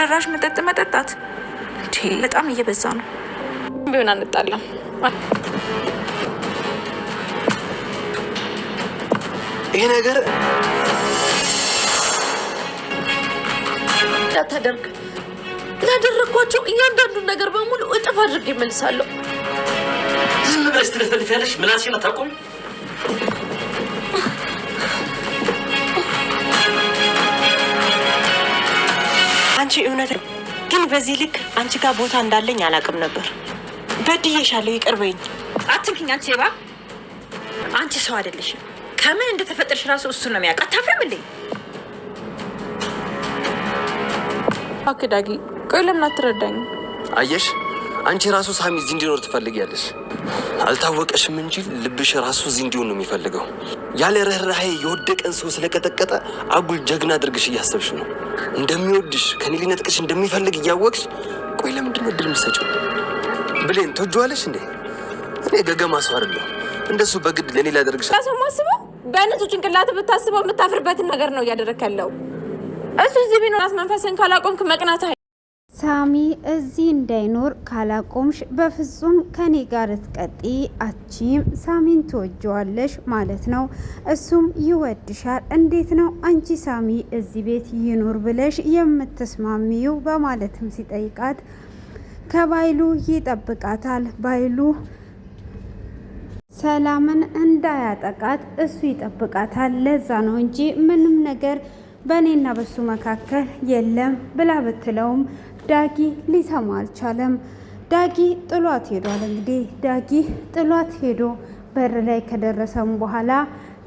ጭራሽ መጠጥ መጠጣት በጣም እየበዛ ነው። ቢሆን አንጣላም። ይሄ ነገር እንዳታደርግ ላደረግኳቸው እያንዳንዱን ነገር በሙሉ እጥፍ አድርጌ እመልሳለሁ። ዝም ብለሽ ትለፈልፊያለሽ። ምላስሽን አታውቁም። አንቺ እውነት ግን በዚህ ልክ አንቺ ጋር ቦታ እንዳለኝ አላውቅም ነበር። በድዬሻለሁ፣ ይቅር በይኝ። አትንኪኝ አንቺ ባ አንቺ ሰው አይደለሽም። ከምን እንደተፈጠርሽ ራሱ እሱ ነው የሚያውቅ። አታፍሪም እንዴ? አክዳጊ ቆይ ለምን አትረዳኝም? አየሽ፣ አንቺ ራሱ ሳሚ እዚህ እንዲኖር ትፈልጊያለሽ። አልታወቀሽም እንጂ ልብሽ ራሱ እዚህ እንዲሆን ነው የሚፈልገው። ያለ ርህራሄ የወደቀን ሰው ስለቀጠቀጠ አጉል ጀግና አድርግሽ እያሰብሽ ነው። እንደሚወድሽ ከኔ ሊነጥቅሽ እንደሚፈልግ እያወቅሽ ቆይ ለምንድን ነው እድል የምትሰጪው? ብሌን ትወጂዋለሽ እንዴ? እኔ ገገማ ሰው አይደለሁ። እንደሱ በግድ ለኔ ላደርግሽ ሰው ማስበው በእነሱ ጭንቅላት ብታስበው የምታፍርበትን ነገር ነው እያደረክ ያለው። እሱ እዚህ ቢኖር መንፈስን ካላቆምክ መቅናት ሳሚ እዚህ እንዳይኖር ካላቆምሽ በፍጹም ከኔ ጋር ትቀጢ አቺም ሳሚን ትወጂዋለሽ ማለት ነው። እሱም ይወድሻል። እንዴት ነው አንቺ ሳሚ እዚህ ቤት ይኖር ብለሽ የምትስማሚው? በማለትም ሲጠይቃት ከባይሉ ይጠብቃታል። ባይሉ ሰላምን እንዳያጠቃት እሱ ይጠብቃታል። ለዛ ነው እንጂ ምንም ነገር በእኔና በሱ መካከል የለም ብላ ብትለውም ዳጊ ሊሰማ አልቻለም። ዳጊ ጥሏት ሄዷል። እንግዲህ ዳጊ ጥሏት ሄዶ በር ላይ ከደረሰም በኋላ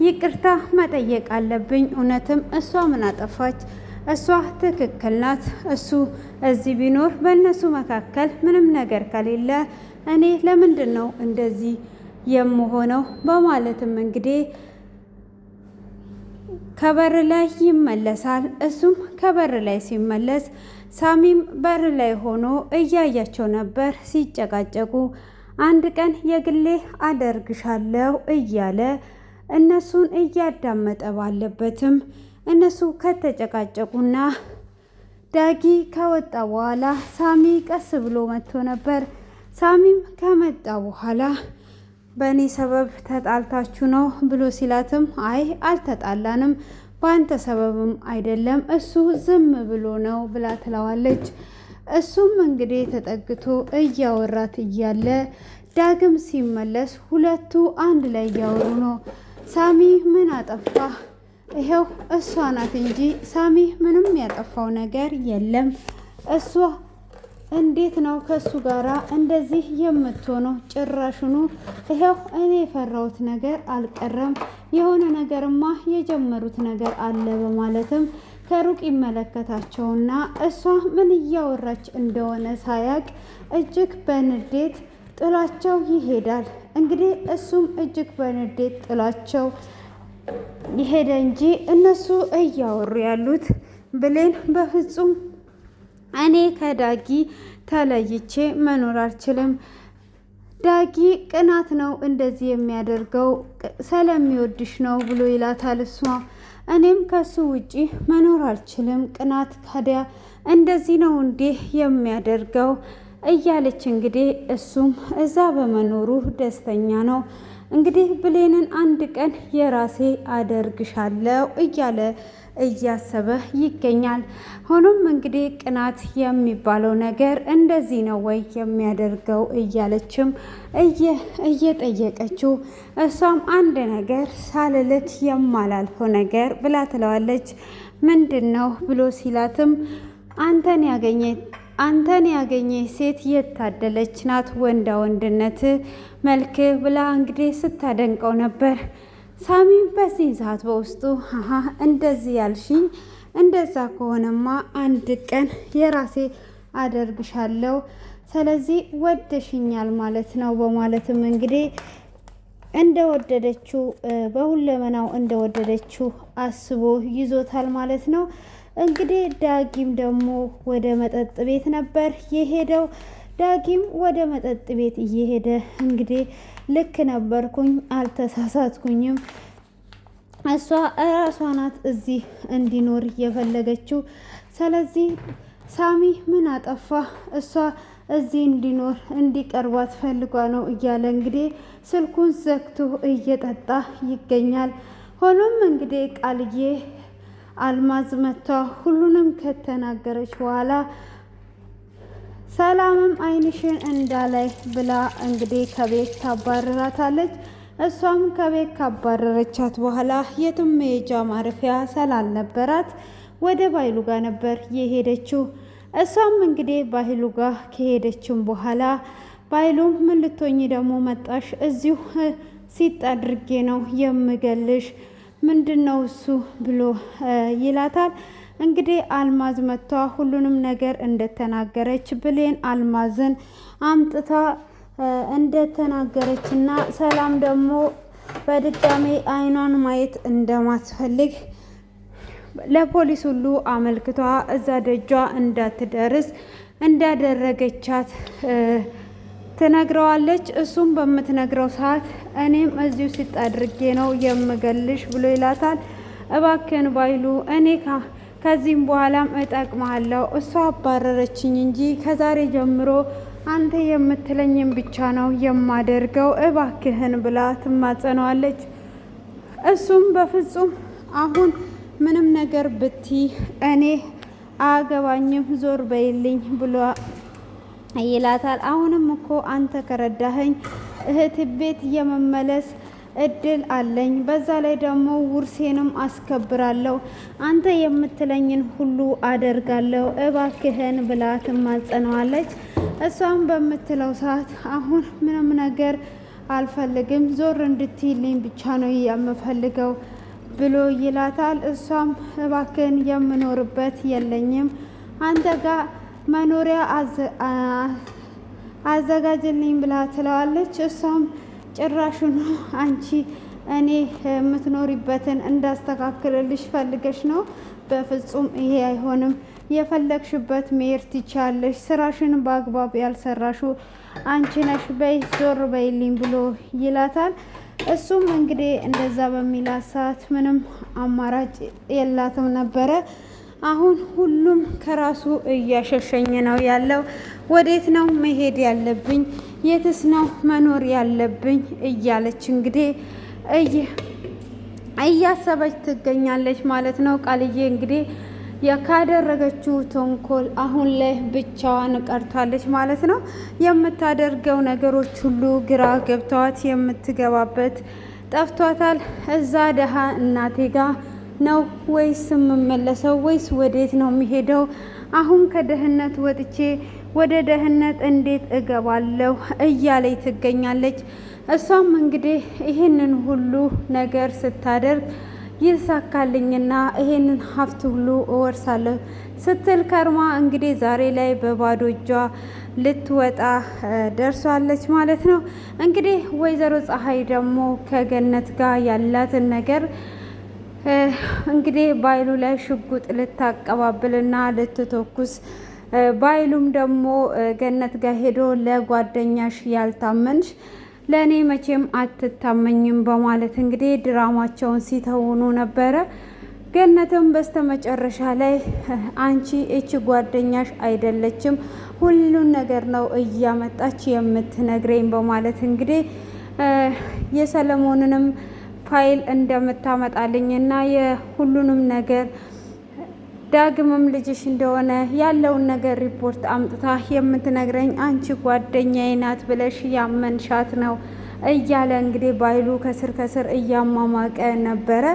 ይቅርታ መጠየቅ አለብኝ፣ እውነትም እሷ ምን አጠፋች? እሷ ትክክል ናት። እሱ እዚህ ቢኖር በእነሱ መካከል ምንም ነገር ከሌለ እኔ ለምንድን ነው እንደዚህ የምሆነው? በማለትም እንግዲህ ከበር ላይ ይመለሳል። እሱም ከበር ላይ ሲመለስ ሳሚም በር ላይ ሆኖ እያያቸው ነበር ሲጨቃጨቁ። አንድ ቀን የግሌ አደርግሻለሁ እያለ እነሱን እያዳመጠ ባለበትም እነሱ ከተጨቃጨቁና ዳጊ ከወጣ በኋላ ሳሚ ቀስ ብሎ መጥቶ ነበር። ሳሚም ከመጣ በኋላ በእኔ ሰበብ ተጣልታችሁ ነው ብሎ ሲላትም አይ አልተጣላንም፣ በአንተ ሰበብም አይደለም እሱ ዝም ብሎ ነው ብላ ትለዋለች። እሱም እንግዲህ ተጠግቶ እያወራት እያለ ዳግም ሲመለስ ሁለቱ አንድ ላይ እያወሩ ነው። ሳሚ ምን አጠፋ? ይኸው እሷ ናት እንጂ ሳሚ ምንም ያጠፋው ነገር የለም። እሷ እንዴት ነው ከሱ ጋራ እንደዚህ የምትሆነው? ጭራሽኑ ይኸው እኔ የፈራሁት ነገር አልቀረም፣ የሆነ ነገርማ የጀመሩት ነገር አለ በማለትም ከሩቅ ይመለከታቸውና እሷ ምን እያወራች እንደሆነ ሳያቅ እጅግ በንዴት ጥላቸው ይሄዳል። እንግዲህ እሱም እጅግ በንዴት ጥላቸው ይሄደ እንጂ እነሱ እያወሩ ያሉት ብሌን በፍጹም እኔ ከዳጊ ተለይቼ መኖር አልችልም፣ ዳጊ ቅናት ነው እንደዚህ የሚያደርገው ስለሚወድሽ ነው ብሎ ይላታል። እሷ እኔም ከሱ ውጪ መኖር አልችልም፣ ቅናት ካዲያ እንደዚህ ነው እንዴ የሚያደርገው እያለች እንግዲህ እሱም እዛ በመኖሩ ደስተኛ ነው። እንግዲህ ብሌንን አንድ ቀን የራሴ አደርግሻለሁ እያለ እያሰበ ይገኛል። ሆኖም እንግዲህ ቅናት የሚባለው ነገር እንደዚህ ነው ወይ የሚያደርገው እያለችም እየጠየቀችው እሷም አንድ ነገር ሳልልክ የማላልፈው ነገር ብላ ትለዋለች። ምንድን ነው ብሎ ሲላትም አንተን ያገኘ ሴት የታደለች ናት፣ ወንዳ ወንድነት መልክ ብላ እንግዲህ ስታደንቀው ነበር። ሳሚ በዚህ ሰዓት በውስጡ እንደዚህ ያልሽኝ፣ እንደዛ ከሆነማ አንድ ቀን የራሴ አደርግሻለሁ፣ ስለዚህ ወደሽኛል ማለት ነው በማለትም እንግዲህ እንደወደደችው በሁለመናው እንደወደደችው አስቦ ይዞታል ማለት ነው። እንግዲህ ዳጊም ደግሞ ወደ መጠጥ ቤት ነበር የሄደው። ዳጊም ወደ መጠጥ ቤት እየሄደ እንግዲህ ልክ ነበርኩኝ፣ አልተሳሳትኩኝም፣ እሷ እራሷ ናት እዚህ እንዲኖር የፈለገችው፣ ስለዚህ ሳሚ ምን አጠፋ? እሷ እዚህ እንዲኖር እንዲቀርባት ፈልጓ ነው እያለ እንግዲህ ስልኩን ዘግቶ እየጠጣ ይገኛል። ሆኖም እንግዲህ ቃልዬ አልማዝ መቷ ሁሉንም ከተናገረች በኋላ ሰላምም አይንሽን እንዳላይ ብላ እንግዲህ ከቤት ታባረራታለች። እሷም ከቤት ካባረረቻት በኋላ የትም መሄጃ ማረፊያ ስላልነበራት ወደ ባይሉ ጋር ነበር የሄደችው። እሷም እንግዲህ ባይሉ ጋር ከሄደችም በኋላ ባይሉም ምን ልትሆኚ ደግሞ መጣሽ? እዚሁ ሲጥ አድርጌ ነው የምገልሽ፣ ምንድን ነው እሱ ብሎ ይላታል። እንግዲህ አልማዝ መጥቷ ሁሉንም ነገር እንደተናገረች ብሌን አልማዝን አምጥታ እንደተናገረች እና ሰላም ደግሞ በድጋሜ አይኗን ማየት እንደማትፈልግ ለፖሊስ ሁሉ አመልክቷ እዛ ደጇ እንዳትደርስ እንዳደረገቻት ትነግረዋለች። እሱም በምትነግረው ሰዓት እኔም እዚሁ ሲጥ አድርጌ ነው የምገልሽ ብሎ ይላታል። እባክን ባይሉ እኔ ከዚህም በኋላም እጠቅማለሁ፣ እሷ አባረረችኝ እንጂ ከዛሬ ጀምሮ አንተ የምትለኝም ብቻ ነው የማደርገው፣ እባክህን ብላ ትማጸነዋለች። እሱም በፍጹም አሁን ምንም ነገር ብቲ እኔ አገባኝም ዞር በይልኝ ብሎ ይላታል። አሁንም እኮ አንተ ከረዳኸኝ እህት ቤት የመመለስ እድል አለኝ፣ በዛ ላይ ደግሞ ውርሴንም አስከብራለሁ፣ አንተ የምትለኝን ሁሉ አደርጋለሁ፣ እባክህን ብላ ትማጸነዋለች። እሷም በምትለው ሰዓት አሁን ምንም ነገር አልፈልግም፣ ዞር እንድትይልኝ ብቻ ነው የምፈልገው ብሎ ይላታል። እሷም እባክህን የምኖርበት የለኝም፣ አንተ ጋር መኖሪያ አዘጋጅልኝ ብላ ትለዋለች። እሷም ጭራሹን አንቺ እኔ የምትኖሪበትን እንዳስተካክልልሽ ፈልገሽ ነው? በፍጹም ይሄ አይሆንም፣ የፈለግሽበት መሄድ ትችያለሽ፣ ስራሽን በአግባብ ያልሰራሹ አንቺ ነሽ፣ በይ ዞር በይልኝ ብሎ ይላታል። እሱም እንግዲህ እንደዛ በሚላት ሰዓት ምንም አማራጭ የላትም ነበረ። አሁን ሁሉም ከራሱ እያሸሸኝ ነው ያለው፣ ወዴት ነው መሄድ ያለብኝ፣ የትስ ነው መኖር ያለብኝ እያለች እንግዲህ እያሰበች ትገኛለች ማለት ነው። ቃልዬ እንግዲህ ካደረገችው ተንኮል አሁን ላይ ብቻዋን ቀርታለች ማለት ነው። የምታደርገው ነገሮች ሁሉ ግራ ገብተዋት የምትገባበት ጠፍቷታል። እዛ ደሃ እናቴ ጋር ነው ወይስ የምመለሰው ወይስ ወዴት ነው የሚሄደው? አሁን ከደህንነት ወጥቼ ወደ ደህንነት እንዴት እገባለሁ እያለች ትገኛለች። እሷም እንግዲህ ይህንን ሁሉ ነገር ስታደርግ ይሳካልኝና ይሄንን ሀብት ሁሉ እወርሳለሁ ስትል ከርማ እንግዲህ ዛሬ ላይ በባዶ እጇ ልትወጣ ደርሷለች ማለት ነው። እንግዲህ ወይዘሮ ፀሐይ ደግሞ ከገነት ጋር ያላትን ነገር እንግዲህ ባይሉ ላይ ሽጉጥ ልታቀባብልና ልትተኩስ ባይሉም ደግሞ ገነት ጋር ሄዶ ለጓደኛሽ ያልታመንሽ ለእኔ መቼም አትታመኝም በማለት እንግዲህ ድራማቸውን ሲተውኑ ነበረ። ገነትም በስተመጨረሻ ላይ አንቺ እች ጓደኛሽ አይደለችም፣ ሁሉን ነገር ነው እያመጣች የምትነግረኝ በማለት እንግዲህ የሰለሞንንም ፋይል እንደምታመጣልኝና የሁሉንም ነገር ዳግምም ልጅሽ እንደሆነ ያለውን ነገር ሪፖርት አምጥታ የምትነግረኝ አንቺ ጓደኛዬ ናት ብለሽ ያመንሻት ነው እያለ እንግዲህ ባይሉ ከስር ከስር እያሟሟቀ ነበረ።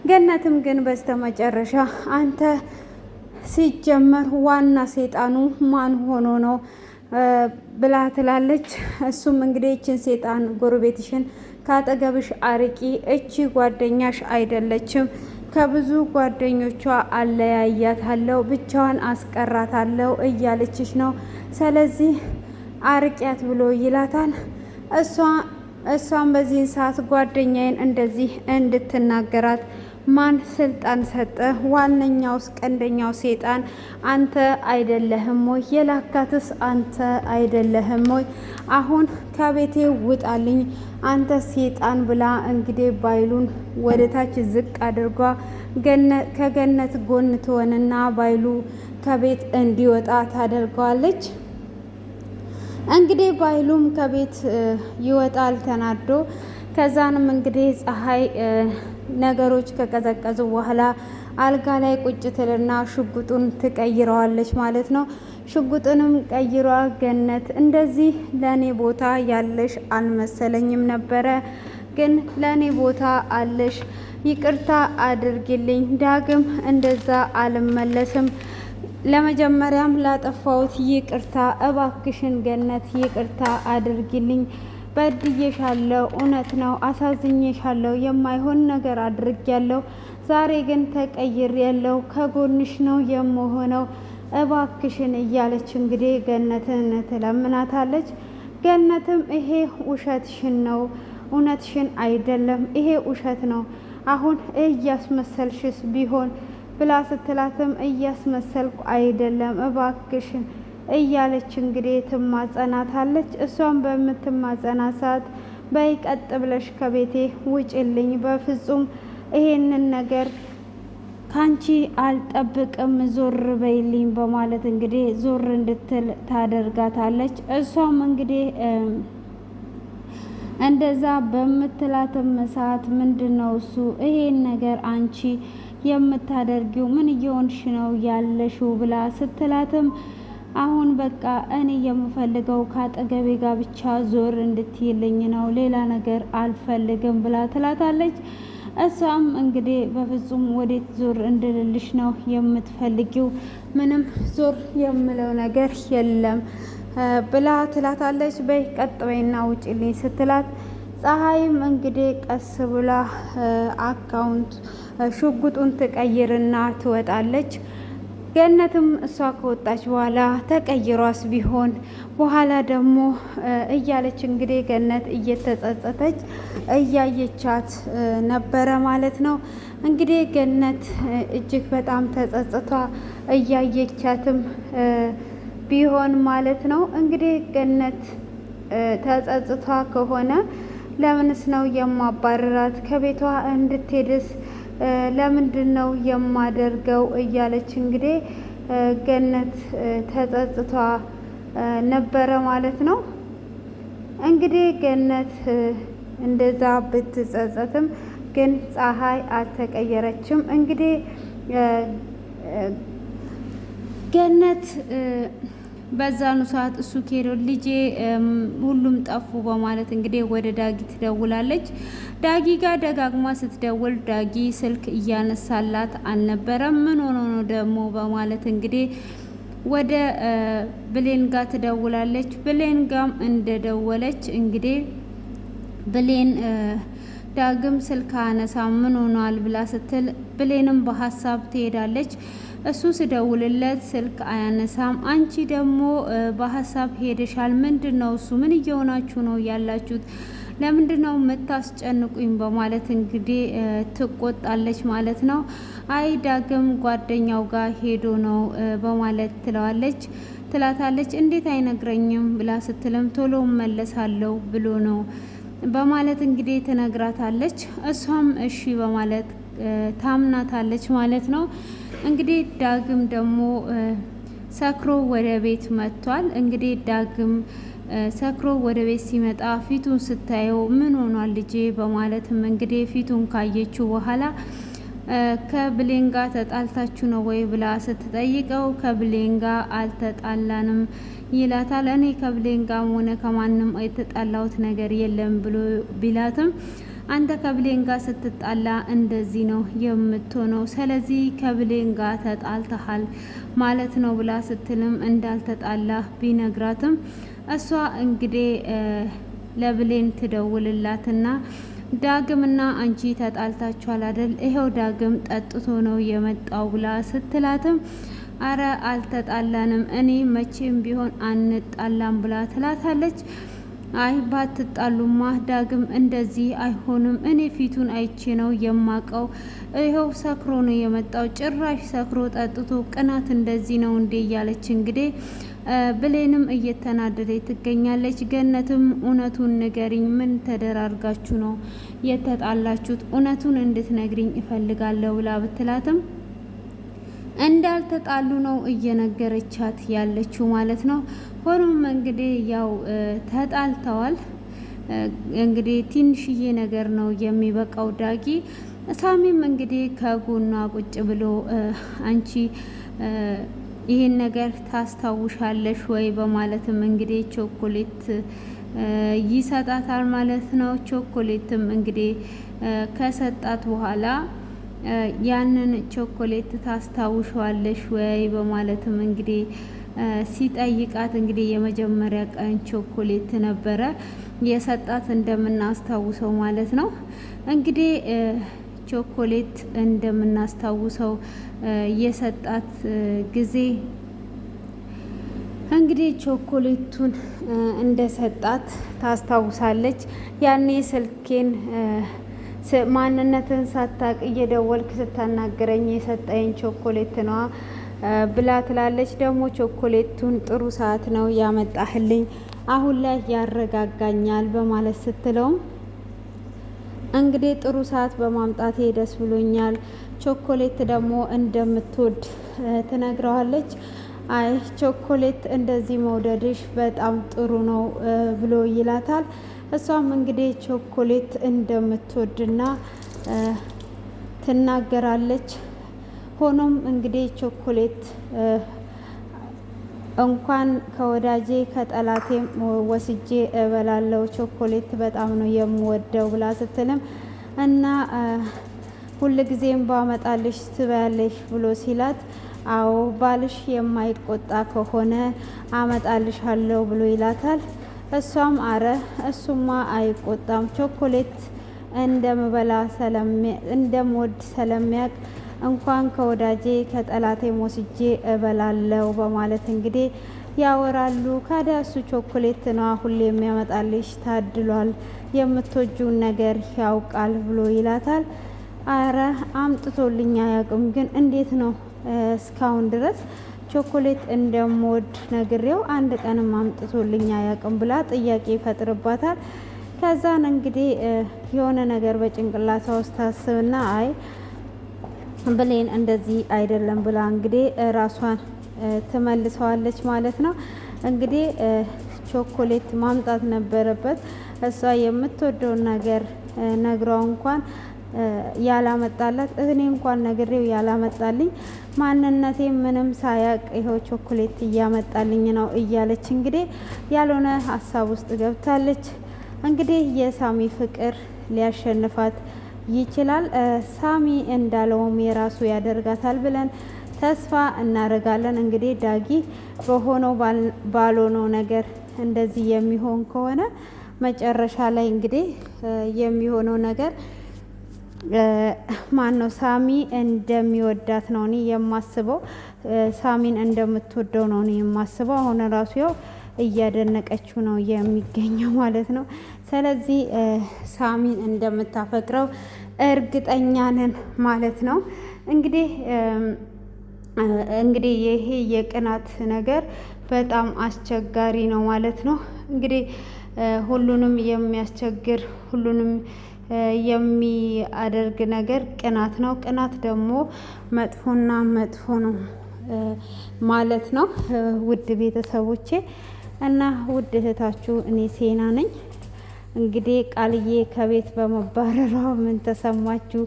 ገነትም ግን በስተመጨረሻ አንተ ሲጀመር ዋና ሴጣኑ ማን ሆኖ ነው ብላ ትላለች። እሱም እንግዲህ እችን ሴጣን ጎረቤትሽን ካጠገብሽ አርቂ፣ እቺ ጓደኛሽ አይደለችም፣ ከብዙ ጓደኞቿ አለያያታለሁ፣ ብቻዋን አስቀራታለሁ እያለችሽ ነው፣ ስለዚህ አርቂያት ብሎ ይላታል። እሷም በዚህን ሰዓት ጓደኛዬን እንደዚህ እንድትናገራት ማን ስልጣን ሰጠ? ዋነኛውስ ቀንደኛው ሴጣን አንተ አይደለህም ወይ? የላካትስ አንተ አይደለህም ወይ? አሁን ከቤቴ ውጣልኝ አንተ ሴጣን ብላ እንግዲህ ባይሉን ወደ ታች ዝቅ አድርጓ ከገነት ጎን ትሆንና ባይሉ ከቤት እንዲወጣ ታደርገዋለች። እንግዲህ ባይሉም ከቤት ይወጣል ተናዶ። ከዛንም እንግዲህ ፀሐይ ነገሮች ከቀዘቀዙ በኋላ አልጋ ላይ ቁጭ ትልና ሽጉጡን ትቀይረዋለች ማለት ነው። ሽጉጡንም ቀይሯ ገነት እንደዚህ ለእኔ ቦታ ያለሽ አልመሰለኝም ነበረ፣ ግን ለእኔ ቦታ አለሽ፣ ይቅርታ አድርጊልኝ፣ ዳግም እንደዛ አልመለስም፣ ለመጀመሪያም ላጠፋሁት ይቅርታ እባክሽን ገነት ይቅርታ አድርጊልኝ፣ በድዬሻለሁ፣ እውነት ነው አሳዝኜሻለሁ፣ የማይሆን ነገር አድርጊያለሁ፣ ዛሬ ግን ተቀይሬያለሁ፣ ከጎንሽ ነው የምሆነው፣ እባክሽን እያለች እንግዲህ ገነትን ትለምናታለች። ገነትም ይሄ ውሸትሽን ነው፣ እውነትሽን አይደለም፣ ይሄ ውሸት ነው፣ አሁን እያስመሰልሽስ ቢሆን ብላ ስትላትም እያስመሰልኩ አይደለም እባክሽን እያለች እንግዲህ ትማጸናታለች። እሷም በምትማጸናት ሰዓት በይ ቀጥ ብለሽ ከቤቴ ውጭልኝ፣ በፍጹም ይሄንን ነገር ካንቺ አልጠብቅም፣ ዞር በይልኝ በማለት እንግዲህ ዞር እንድትል ታደርጋታለች። እሷም እንግዲህ እንደዛ በምትላትም ሰዓት ምንድን ነው እሱ ይሄን ነገር አንቺ የምታደርጊው ምን እየሆንሽ ነው ያለሽው ብላ ስትላትም አሁን በቃ እኔ የምፈልገው ከአጠገቤ ጋር ብቻ ዞር እንድትይልኝ ነው፣ ሌላ ነገር አልፈልግም ብላ ትላታለች። እሷም እንግዲህ በፍጹም ወዴት ዞር እንድልልሽ ነው የምትፈልጊው? ምንም ዞር የምለው ነገር የለም ብላ ትላታለች። በይ ቀጥ በይና ውጪልኝ ስትላት ፀሐይም እንግዲህ ቀስ ብላ አካውንት ሽጉጡን ትቀይርና ትወጣለች። ገነትም እሷ ከወጣች በኋላ ተቀይሯስ ቢሆን በኋላ ደግሞ እያለች እንግዲህ ገነት እየተጸጸተች እያየቻት ነበረ ማለት ነው። እንግዲህ ገነት እጅግ በጣም ተጸጽቷ እያየቻትም ቢሆን ማለት ነው። እንግዲህ ገነት ተጸጽቷ ከሆነ ለምንስ ነው የማባረራት? ከቤቷ እንድትሄድስ ለምንድን ነው የማደርገው? እያለች እንግዲህ ገነት ተጸጽቷ ነበረ ማለት ነው። እንግዲህ ገነት እንደዛ ብትጸጸትም ግን ፀሐይ አልተቀየረችም። እንግዲህ ገነት በዛኑ ሰዓት እሱ ኬዶ ልጄ ሁሉም ጠፉ በማለት እንግዲህ ወደ ዳጊ ትደውላለች። ዳጊ ጋር ደጋግማ ስትደውል ዳጊ ስልክ እያነሳላት አልነበረም። ምን ሆኖ ነው ደግሞ በማለት እንግዲህ ወደ ብሌን ጋር ትደውላለች። ብሌን ጋም እንደደወለች እንግዲህ ብሌን ዳግም ስልክ አነሳ ምን ሆኗል ብላ ስትል ብሌንም በሀሳብ ትሄዳለች። እሱ ስደውልለት ስልክ አያነሳም። አንቺ ደግሞ በሀሳብ ሄደሻል። ምንድን ነው እሱ? ምን እየሆናችሁ ነው ያላችሁት? ለምንድን ነው የምታስጨንቁኝ? በማለት እንግዲህ ትቆጣለች ማለት ነው። አይ ዳግም ጓደኛው ጋር ሄዶ ነው በማለት ትላታለች። እንዴት አይነግረኝም ብላ ስትልም ቶሎ መለሳለሁ ብሎ ነው በማለት እንግዲህ ትነግራታለች። እሷም እሺ በማለት ታምናታለች ማለት ነው። እንግዲህ ዳግም ደግሞ ሰክሮ ወደ ቤት መጥቷል። እንግዲህ ዳግም ሰክሮ ወደ ቤት ሲመጣ ፊቱን ስታየው ምን ሆኗል ልጄ በማለትም እንግዲህ ፊቱን ካየችው በኋላ ከብሌን ጋር ተጣልታችሁ ነው ወይ ብላ ስትጠይቀው ከብሌን ጋር አልተጣላንም ይላታል። እኔ ከብሌን ጋር ሆነ ከማንም የተጣላሁት ነገር የለም ብሎ ቢላትም አንተ ከብሌን ጋር ስትጣላ እንደዚህ ነው የምትሆነው፣ ስለዚህ ከብሌን ጋር ተጣልተሃል ማለት ነው ብላ ስትልም እንዳልተጣላ ቢነግራትም እሷ እንግዲህ ለብሌን ትደውልላትና ዳግምና አንቺ ተጣልታችኋል አይደል? ይሄው ዳግም ጠጥቶ ነው የመጣው ብላ ስትላትም አረ አልተጣላንም፣ እኔ መቼም ቢሆን አንጣላም ብላ ትላታለች። አይ ባትጣሉማ ዳግም እንደዚህ አይሆንም፣ እኔ ፊቱን አይቼ ነው የማቀው፣ ይኸው ሰክሮ ነው የመጣው፣ ጭራሽ ሰክሮ ጠጥቶ ቅናት እንደዚህ ነው እንዴ እያለች እንግዲህ ብሌንም እየተናደደች ትገኛለች። ገነትም እውነቱን ንገሪኝ፣ ምን ተደራርጋችሁ ነው የተጣላችሁት? እውነቱን እንድትነግሪኝ እፈልጋለሁ ብላ ብትላትም እንዳልተጣሉ ነው እየነገረቻት ያለችው ማለት ነው። ሆኖም እንግዲህ ያው ተጣልተዋል። እንግዲህ ትንሽዬ ነገር ነው የሚበቃው ዳጊ። ሳሚም እንግዲህ ከጎኗ ቁጭ ብሎ አንቺ ይህን ነገር ታስታውሻለሽ ወይ በማለትም እንግዲህ ቾኮሌት ይሰጣታል ማለት ነው። ቾኮሌትም እንግዲህ ከሰጣት በኋላ ያንን ቾኮሌት ታስታውሻለሽ ወይ በማለትም እንግዲህ ሲጠይቃት እንግዲህ የመጀመሪያ ቀን ቾኮሌት ነበረ የሰጣት እንደምናስታውሰው ማለት ነው። እንግዲህ ቾኮሌት እንደምናስታውሰው የሰጣት ጊዜ እንግዲህ ቾኮሌቱን እንደሰጣት ታስታውሳለች። ያኔ ስልኬን ማንነትን ሳታቅ እየደወልክ ስታናገረኝ የሰጠኝ ቾኮሌት ነዋ ብላ ትላለች። ደግሞ ቾኮሌቱን ጥሩ ሰዓት ነው ያመጣህልኝ፣ አሁን ላይ ያረጋጋኛል በማለት ስትለውም እንግዲህ ጥሩ ሰዓት በማምጣቴ ደስ ብሎኛል፣ ቾኮሌት ደግሞ እንደምትወድ ትነግረዋለች። አይ ቾኮሌት እንደዚህ መውደድሽ በጣም ጥሩ ነው ብሎ ይላታል። እሷም እንግዲህ ቾኮሌት እንደምትወድና ትናገራለች። ሆኖም እንግዲህ ቾኮሌት እንኳን ከወዳጄ ከጠላቴም ወስጄ እበላለሁ፣ ቾኮሌት በጣም ነው የምወደው ብላ ስትልም እና ሁልጊዜም ባመጣልሽ ትበያለሽ ብሎ ሲላት አዎ ባልሽ የማይቆጣ ከሆነ አመጣልሻለሁ ብሎ ይላታል። እሷም አረ እሱማ አይቆጣም፣ ቾኮሌት እንደምበላ እንደምወድ ስለሚያውቅ እንኳን ከወዳጄ ከጠላቴም ወስጄ እበላለሁ በማለት እንግዲህ ያወራሉ። ካዲያ እሱ ቾኮሌት ነው ሁሌ የሚያመጣልሽ፣ ታድሏል፣ የምትወጂውን ነገር ያውቃል ብሎ ይላታል። አረ አምጥቶልኝ አያውቅም፣ ግን እንዴት ነው እስካሁን ድረስ ቾኮሌት እንደምወድ ነግሬው አንድ ቀንም አምጥቶልኝ አያውቅም ብላ ጥያቄ ይፈጥርባታል። ከዛን እንግዲህ የሆነ ነገር በጭንቅላቷ ውስጥ ታስብና አይ ብሌን እንደዚህ አይደለም ብላ እንግዲህ ራሷን ትመልሰዋለች ማለት ነው። እንግዲህ ቾኮሌት ማምጣት ነበረበት። እሷ የምትወደውን ነገር ነግረው እንኳን ያላመጣላት፣ እኔ እንኳን ነግሬው ያላመጣልኝ፣ ማንነቴ ምንም ሳያቅ ይኸው ቾኮሌት እያመጣልኝ ነው እያለች እንግዲህ ያልሆነ ሀሳብ ውስጥ ገብታለች። እንግዲህ የሳሚ ፍቅር ሊያሸንፋት ይችላል። ሳሚ እንዳለውም የራሱ ያደርጋታል ብለን ተስፋ እናደርጋለን። እንግዲህ ዳጊ በሆነው ባልሆነው ነገር እንደዚህ የሚሆን ከሆነ መጨረሻ ላይ እንግዲህ የሚሆነው ነገር ማን ነው ሳሚ እንደሚወዳት ነው እኔ የማስበው። ሳሚን እንደምትወደው ነው እኔ የማስበው። አሁን ራሱ ያው እያደነቀችው ነው የሚገኘው ማለት ነው። ስለዚህ ሳሚን እንደምታፈቅረው እርግጠኛ ነን ማለት ነው። እንግዲህ ይሄ የቅናት ነገር በጣም አስቸጋሪ ነው ማለት ነው። እንግዲህ ሁሉንም የሚያስቸግር ሁሉንም የሚያደርግ ነገር ቅናት ነው። ቅናት ደግሞ መጥፎና መጥፎ ነው ማለት ነው። ውድ ቤተሰቦቼ እና ውድ እህታችሁ እኔ ሴና ነኝ። እንግዲህ ቃልዬ ከቤት በመባረሯ ምን ተሰማችሁ?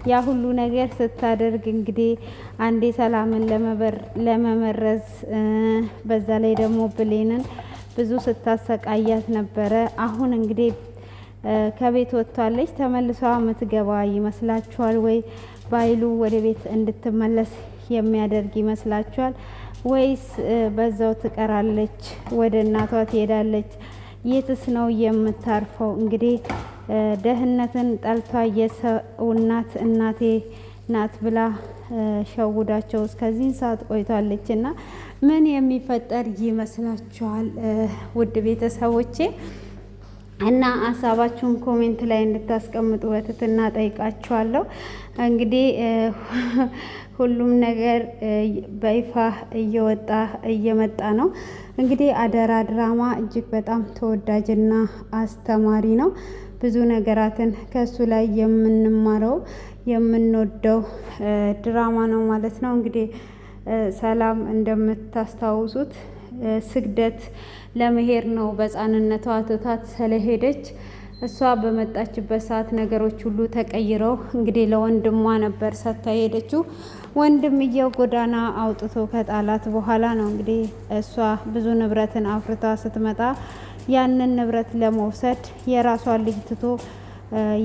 ያ ሁሉ ነገር ስታደርግ እንግዲህ አንዴ ሰላምን ለመመረዝ በዛ ላይ ደግሞ ብሌንን ብዙ ስታሰቃያት ነበረ። አሁን እንግዲህ ከቤት ወጥታለች። ተመልሷ ምትገባ ይመስላችኋል ወይ? ባይሉ ወደ ቤት እንድትመለስ የሚያደርግ ይመስላችኋል ወይስ በዛው ትቀራለች? ወደ እናቷ ትሄዳለች? የትስ ነው የምታርፈው? እንግዲህ ደህንነትን ጠልቷ የሰው እናቴ ናት ብላ ሸውዳቸው እስከዚህን ሰዓት ቆይቷለች እና ምን የሚፈጠር ይመስላችኋል? ውድ ቤተሰቦቼ እና ሀሳባችሁን ኮሜንት ላይ እንድታስቀምጡ በትህትና ጠይቃችኋለሁ። እንግዲህ ሁሉም ነገር በይፋ እየመጣ ነው። እንግዲህ አደራ ድራማ እጅግ በጣም ተወዳጅና አስተማሪ ነው። ብዙ ነገራትን ከሱ ላይ የምንማረው የምንወደው ድራማ ነው ማለት ነው። እንግዲህ ሰላም እንደምታስታውሱት ስግደት ለመሄድ ነው በሕፃንነቷ ትታት ስለሄደች እሷ በመጣችበት ሰዓት ነገሮች ሁሉ ተቀይረው እንግዲህ ለወንድሟ ነበር ሰጥታ ሄደችው። ወንድምየው ጎዳና አውጥቶ ከጣላት በኋላ ነው እንግዲህ እሷ ብዙ ንብረትን አፍርታ ስትመጣ ያንን ንብረት ለመውሰድ የራሷን ልጅ ትቶ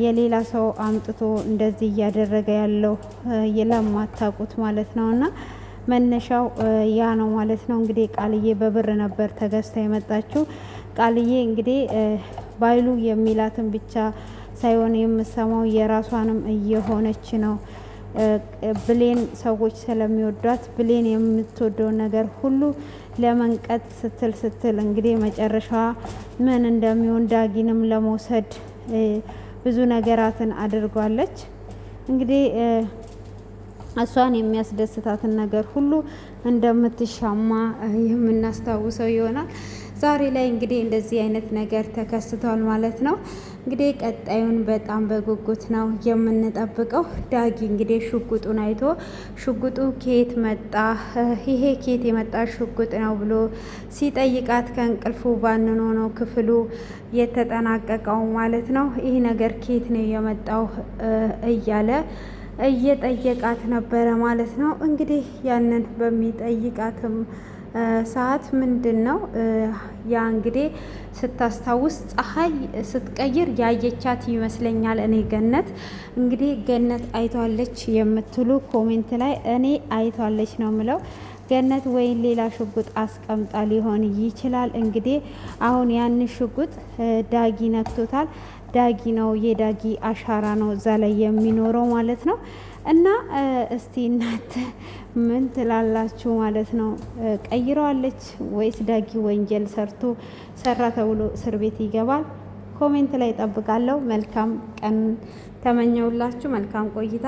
የሌላ ሰው አምጥቶ እንደዚህ እያደረገ ያለው ለማታውቁት ማለት ነው። እና መነሻው ያ ነው ማለት ነው። እንግዲህ ቃልዬ በብር ነበር ተገዝታ የመጣችው። ቃልዬ እንግዲህ ባይሉ የሚላትን ብቻ ሳይሆን የምሰማው የራሷንም እየሆነች ነው። ብሌን ሰዎች ስለሚወዷት ብሌን የምትወደው ነገር ሁሉ ለመንቀጥ ስትል እንግዲህ መጨረሻ ምን እንደሚሆን ዳጊንም ለመውሰድ ብዙ ነገራትን አድርጓለች። እንግዲህ እሷን የሚያስደስታትን ነገር ሁሉ እንደምትሻማ የምናስታውሰው ይሆናል። ዛሬ ላይ እንግዲህ እንደዚህ አይነት ነገር ተከስቷል ማለት ነው። እንግዲህ ቀጣዩን በጣም በጉጉት ነው የምንጠብቀው። ዳጊ እንግዲህ ሽጉጡን አይቶ ሽጉጡ ከየት መጣ፣ ይሄ ከየት የመጣ ሽጉጥ ነው ብሎ ሲጠይቃት ከእንቅልፉ ባንኖ ነው ክፍሉ የተጠናቀቀው ማለት ነው። ይህ ነገር ከየት ነው የመጣው እያለ እየጠየቃት ነበረ ማለት ነው። እንግዲህ ያንን በሚጠይቃትም ሰዓት ምንድን ነው ያ እንግዲህ ስታስታውስ ፀሐይ ስትቀይር ያየቻት ይመስለኛል። እኔ ገነት እንግዲህ ገነት አይቷለች የምትሉ ኮሜንት ላይ እኔ አይቷለች ነው ምለው። ገነት ወይም ሌላ ሽጉጥ አስቀምጣ ሊሆን ይችላል። እንግዲህ አሁን ያን ሽጉጥ ዳጊ ነክቶታል። ዳጊ ነው የዳጊ አሻራ ነው እዛ ላይ የሚኖረው ማለት ነው። እና እስቲ እናንተ ምን ትላላችሁ ማለት ነው? ቀይረዋለች ወይስ ዳጊ ወንጀል ሰራ ተብሎ እስር ቤት ይገባል? ኮሜንት ላይ ጠብቃለሁ። መልካም ቀን ተመኘውላችሁ። መልካም ቆይታ